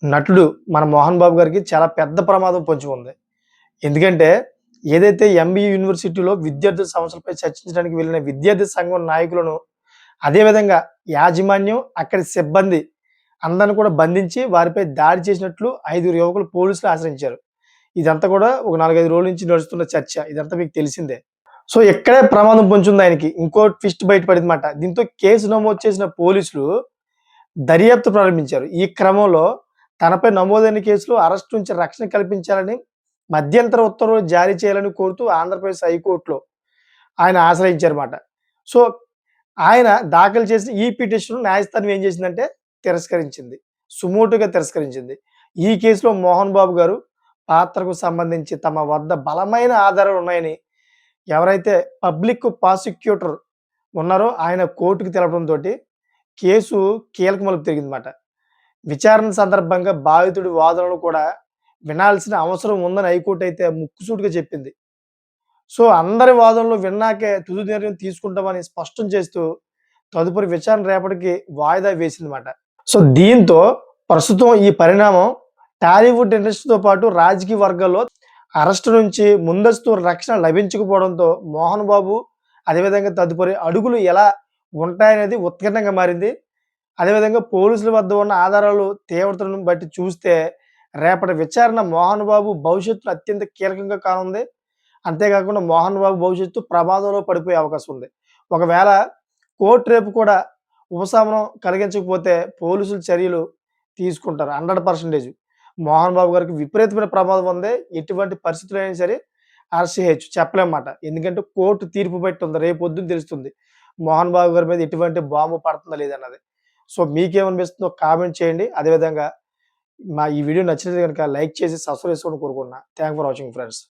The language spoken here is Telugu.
నటుడు మన 'మోహన్ బాబు' గారికి చాలా పెద్ద ప్రమాదం పొంచి ఉంది. ఎందుకంటే ఏదైతే ఎంబీఏ యూనివర్సిటీలో విద్యార్థుల సమస్యలపై చర్చించడానికి వెళ్ళిన విద్యార్థి సంఘం నాయకులను, అదే విధంగా యాజమాన్యం, అక్కడి సిబ్బంది అందరిని కూడా బంధించి వారిపై దాడి చేసినట్లు 5 యువకులు పోలీసులు ఆశ్రయించారు. ఇదంతా కూడా ఒక 4, 5 రోజుల నుంచి నడుస్తున్న చర్చ. ఇదంతా మీకు తెలిసిందే. సో, ఇక్కడే ప్రమాదం పొంచుంది ఆయనకి. ఇంకో ట్విస్ట్ బయటపడిందన్నమాట. దీంతో కేసు నమోదు చేసిన పోలీసులు దర్యాప్తు ప్రారంభించారు. ఈ క్రమంలో తనపై నమోదైన కేసులో అరెస్ట్ నుంచి రక్షణ కల్పించాలని, మధ్యంతర ఉత్తర్వులు జారీ చేయాలని కోరుతూ ఆంధ్రప్రదేశ్ హైకోర్టులో ఆయన ఆశ్రయించారన్నమాట. సో, ఆయన దాఖలు చేసిన ఈ పిటిషన్ న్యాయస్థానం ఏం చేసిందంటే తిరస్కరించింది. సుమోటోగా తిరస్కరించింది. ఈ కేసులో మోహన్ బాబు గారు పాత్రకు సంబంధించి తమ వద్ద బలమైన ఆధారాలు ఉన్నాయని ఎవరైతే పబ్లిక్ ప్రాసిక్యూటర్ ఉన్నారో ఆయన కోర్టుకు తెలపడంతోటి కేసు కీలక మలుపు తిరిగిందన్నమాట. విచారణ సందర్భంగా బాధితుడి వాదనలు కూడా వినాల్సిన అవసరం ఉందని హైకోర్టు అయితే ముక్కుసూటిగా చెప్పింది. సో, అందరి వాదనలు విన్నాకే తుది నిర్ణయం తీసుకుంటామని స్పష్టం చేస్తూ తదుపరి విచారణ రేపటికి వాయిదా వేసిందన్నమాట. సో, దీంతో ప్రస్తుతం ఈ పరిణామం టాలీవుడ్ ఇండస్ట్రీతో పాటు రాజకీయ వర్గాల్లో అరెస్టు నుంచి ముందస్తు రక్షణ లభించకపోవడంతో మోహన్ బాబు అదేవిధంగా తదుపరి అడుగులు ఎలా ఉంటాయనేది ఉత్కంఠంగా మారింది. అదేవిధంగా పోలీసుల వద్ద ఉన్న ఆధారాలు తీవ్రతను బట్టి చూస్తే రేపటి విచారణ మోహన్ బాబు భవిష్యత్తులో అత్యంత కీలకంగా కానుంది. అంతేకాకుండా మోహన్ బాబు భవిష్యత్తు ప్రమాదంలో పడిపోయే అవకాశం ఉంది. ఒకవేళ కోర్టు రేపు కూడా ఉపశమనం కలిగించకపోతే పోలీసులు చర్యలు తీసుకుంటారు 100%. మోహన్ బాబు గారికి విపరీతమైన ప్రమాదం ఉంది. ఎటువంటి పరిస్థితుల్లో అయినా సరే అరెస్ట్ చేయొచ్చు. చెప్పలేమన్నమాట. ఎందుకంటే కోర్టు తీర్పు బట్టి ఉంది. రేపొద్దున తెలుస్తుంది. మోహన్ బాబు గారి మీద ఎటువంటి బాంబు పడుతుందా లేదన్నది. సో, మీకేమనిపిస్తుందో కామెంట్ చేయండి. అదేవిధంగా ఈ వీడియో నచ్చినట్లయితే గనుక లైక్ చేసి సబ్స్క్రైబ్ చేసుకోవాలని కోరుకుంటున్నా. Thanks for watching friends.